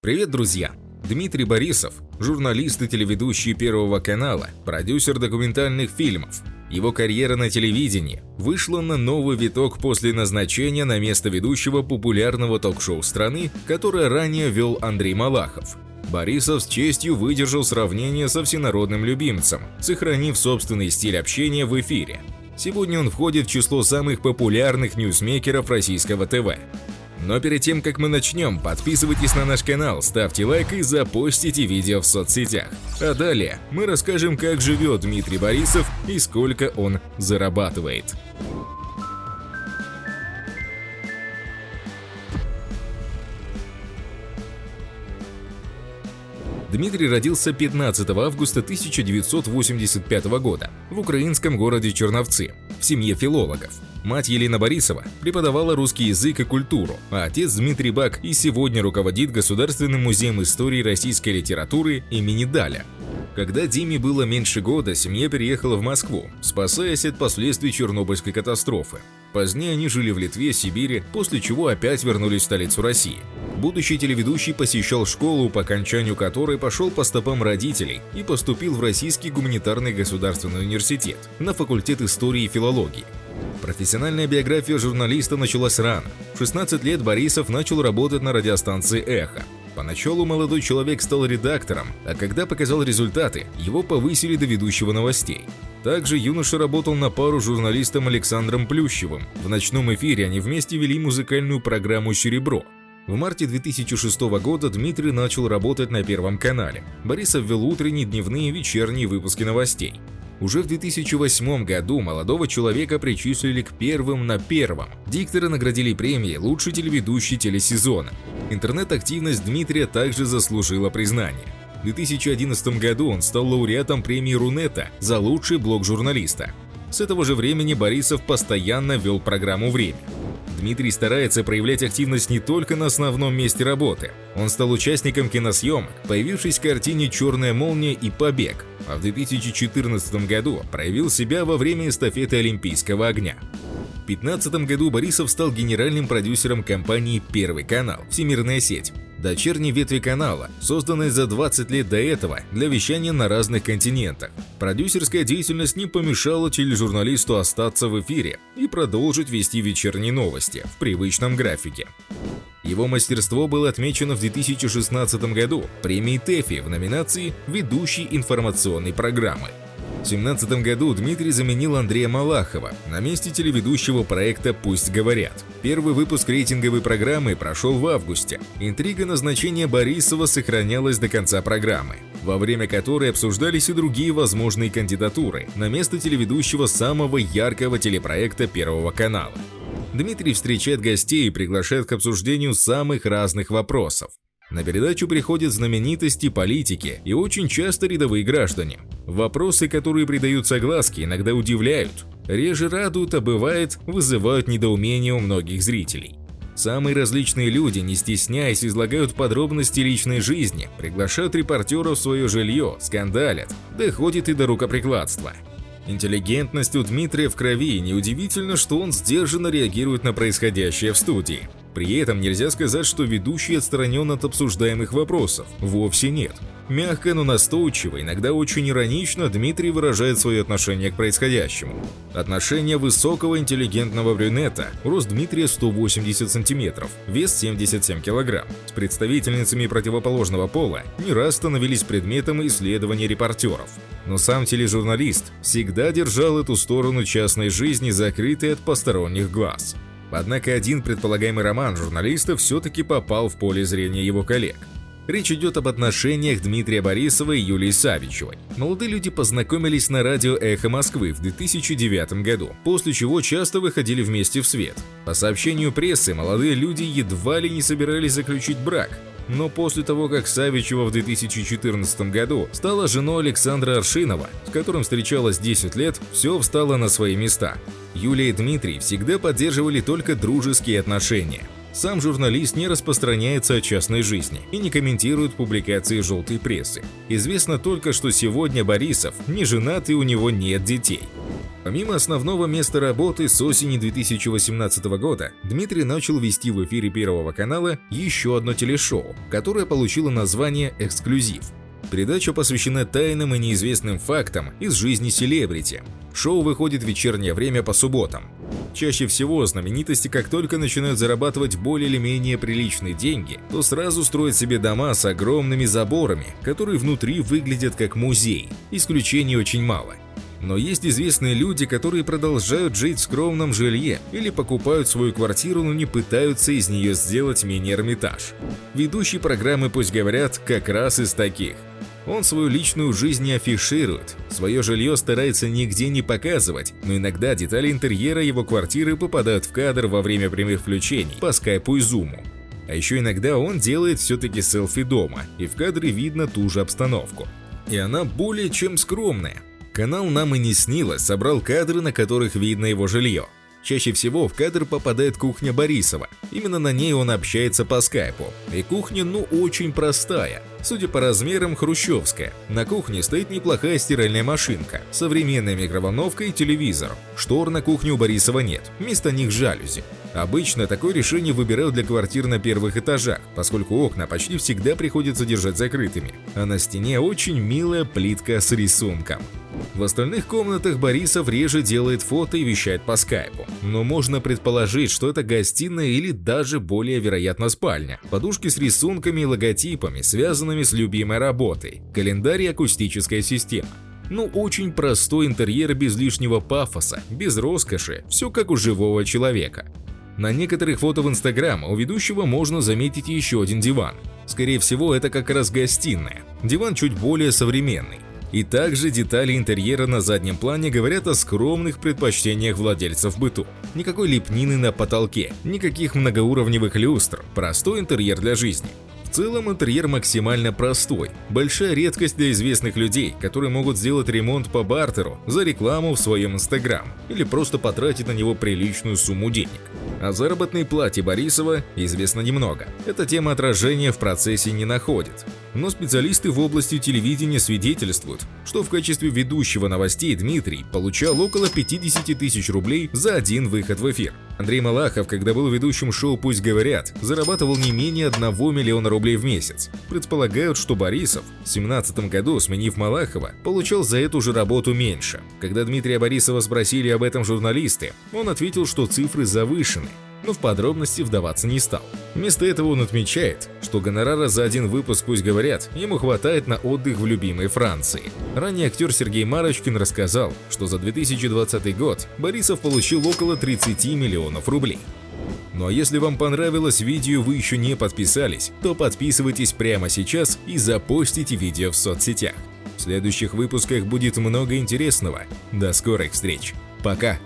Привет, друзья! Дмитрий Борисов – журналист и телеведущий Первого канала, продюсер документальных фильмов. Его карьера на телевидении вышла на новый виток после назначения на место ведущего популярного ток-шоу страны, которое ранее вел Андрей Малахов. Борисов с честью выдержал сравнение со всенародным любимцем, сохранив собственный стиль общения в эфире. Сегодня он входит в число самых популярных ньюсмейкеров российского ТВ. Но перед тем, как мы начнем, подписывайтесь на наш канал, ставьте лайк и запостите видео в соцсетях. А далее мы расскажем, как живет Дмитрий Борисов и сколько он зарабатывает. Дмитрий родился 15 августа 1985 года в украинском городе Черновцы, в семье филологов. Мать Елена Борисова преподавала русский язык и культуру, а отец Дмитрий Бак и сегодня руководит Государственным музеем истории российской литературы имени Даля. Когда Диме было меньше года, семья переехала в Москву, спасаясь от последствий Чернобыльской катастрофы. Позднее они жили в Литве, Сибири, после чего опять вернулись в столицу России. Будущий телеведущий посещал школу, по окончанию которой пошел по стопам родителей и поступил в Российский гуманитарный государственный университет на факультет истории и филологии. Профессиональная биография журналиста началась рано. В 16 лет Борисов начал работать на радиостанции «Эхо». Поначалу молодой человек стал редактором, а когда показал результаты, его повысили до ведущего новостей. Также юноша работал на пару с журналистом Александром Плющевым. В ночном эфире они вместе вели музыкальную программу «Серебро». В марте 2006 года Дмитрий начал работать на Первом канале. Борисов вел утренние, дневные и вечерние выпуски новостей. Уже в 2008 году молодого человека причислили к первым на Первом. Дикторы наградили премией «Лучший телеведущий телесезона». Интернет-активность Дмитрия также заслужила признание. В 2011 году он стал лауреатом премии Рунета за лучший блог журналиста. С этого же времени Борисов постоянно вел программу «Время». Дмитрий старается проявлять активность не только на основном месте работы. Он стал участником киносъемок, появившись в картине «Черная молния» и «Побег», а в 2014 году проявил себя во время эстафеты Олимпийского огня. В 2015 году Борисов стал генеральным продюсером компании «Первый канал» «Всемирная сеть», дочерней ветви канала, созданной за 20 лет до этого для вещания на разных континентах. Продюсерская деятельность не помешала тележурналисту остаться в эфире и продолжить вести вечерние новости в привычном графике. Его мастерство было отмечено в 2016 году премией ТЭФИ в номинации «Ведущий информационной программы». В 2017 году Дмитрий заменил Андрея Малахова на месте телеведущего проекта «Пусть говорят». Первый выпуск рейтинговой программы прошел в августе. Интрига назначения Борисова сохранялась до конца программы, во время которой обсуждались и другие возможные кандидатуры на место телеведущего самого яркого телепроекта Первого канала. Дмитрий встречает гостей и приглашает к обсуждению самых разных вопросов. На передачу приходят знаменитости, политики и очень часто рядовые граждане. Вопросы, которые придаются огласке, иногда удивляют, реже радуют, а бывает, вызывают недоумение у многих зрителей. Самые различные люди, не стесняясь, излагают подробности личной жизни, приглашают репортеров в свое жилье, скандалят, доходит и до рукоприкладства. Интеллигентность у Дмитрия в крови, и неудивительно, что он сдержанно реагирует на происходящее в студии. При этом нельзя сказать, что ведущий отстранен от обсуждаемых вопросов. Вовсе нет. Мягко, но настойчиво, иногда очень иронично, Дмитрий выражает свое отношение к происходящему. Отношение высокого интеллигентного брюнета, рост Дмитрия 180 см, вес 77 кг, с представительницами противоположного пола не раз становились предметом исследования репортеров. Но сам тележурналист всегда держал эту сторону частной жизни закрытой от посторонних глаз. Однако один предполагаемый роман журналиста все-таки попал в поле зрения его коллег. Речь идет об отношениях Дмитрия Борисова и Юлии Савичевой. Молодые люди познакомились на радио «Эхо Москвы» в 2009 году, после чего часто выходили вместе в свет. По сообщению прессы, молодые люди едва ли не собирались заключить брак. Но после того, как Савичева в 2014 году стала женой Александра Аршинова, с которым встречалась 10 лет, все встало на свои места. Юлия и Дмитрий всегда поддерживали только дружеские отношения. Сам журналист не распространяется о частной жизни и не комментирует публикации желтой прессы. Известно только, что сегодня Борисов не женат и у него нет детей. Помимо основного места работы, с осени 2018 года Дмитрий начал вести в эфире Первого канала еще одно телешоу, которое получило название «Эксклюзив». Передача посвящена тайным и неизвестным фактам из жизни селебрити. Шоу выходит в вечернее время по субботам. Чаще всего знаменитости, как только начинают зарабатывать более или менее приличные деньги, то сразу строят себе дома с огромными заборами, которые внутри выглядят как музей. Исключений очень мало. Но есть известные люди, которые продолжают жить в скромном жилье или покупают свою квартиру, но не пытаются из нее сделать мини-эрмитаж. Ведущий программы «Пусть говорят» как раз из таких. Он свою личную жизнь не афиширует, свое жилье старается нигде не показывать, но иногда детали интерьера его квартиры попадают в кадр во время прямых включений по скайпу и зуму. А еще иногда он делает все-таки селфи дома, и в кадре видно ту же обстановку. И она более чем скромная. Канал «Нам и не снилось» собрал кадры, на которых видно его жилье. Чаще всего в кадр попадает кухня Борисова. Именно на ней он общается по скайпу. И кухня, очень простая. Судя по размерам, хрущевская. На кухне стоит неплохая стиральная машинка, современная микроволновка и телевизор. Штор на кухне у Борисова нет, вместо них жалюзи. Обычно такое решение выбирают для квартир на первых этажах, поскольку окна почти всегда приходится держать закрытыми. А на стене очень милая плитка с рисунком. В остальных комнатах Борисов реже делает фото и вещает по скайпу. Но можно предположить, что это гостиная или даже более вероятно спальня. Подушки с рисунками и логотипами, связанными с любимой работой. Календарь и акустическая система. Очень простой интерьер без лишнего пафоса, без роскоши, все как у живого человека. На некоторых фото в Инстаграм у ведущего можно заметить еще один диван. Скорее всего, это как раз гостиная. Диван чуть более современный. И также детали интерьера на заднем плане говорят о скромных предпочтениях владельцев в быту. Никакой лепнины на потолке, никаких многоуровневых люстр, простой интерьер для жизни. В целом интерьер максимально простой, большая редкость для известных людей, которые могут сделать ремонт по бартеру за рекламу в своем Инстаграм или просто потратить на него приличную сумму денег. О заработной плате Борисова известно немного. Эта тема отражения в процессе не находит. Но специалисты в области телевидения свидетельствуют, что в качестве ведущего новостей Дмитрий получал около 50 тысяч рублей за один выход в эфир. Андрей Малахов, когда был ведущим шоу «Пусть говорят», зарабатывал не менее 1 миллиона рублей в месяц. Предполагают, что Борисов в 2017 году, сменив Малахова, получал за эту же работу меньше. Когда Дмитрия Борисова спросили об этом журналисты, он ответил, что цифры завышены, но в подробности вдаваться не стал. Вместо этого он отмечает, что гонорара за один выпуск «Пусть говорят» ему хватает на отдых в любимой Франции. Ранее актер Сергей Марочкин рассказал, что за 2020 год Борисов получил около 30 миллионов рублей. Ну а если вам понравилось видео и вы еще не подписались, то подписывайтесь прямо сейчас и запостите видео в соцсетях. В следующих выпусках будет много интересного. До скорых встреч. Пока!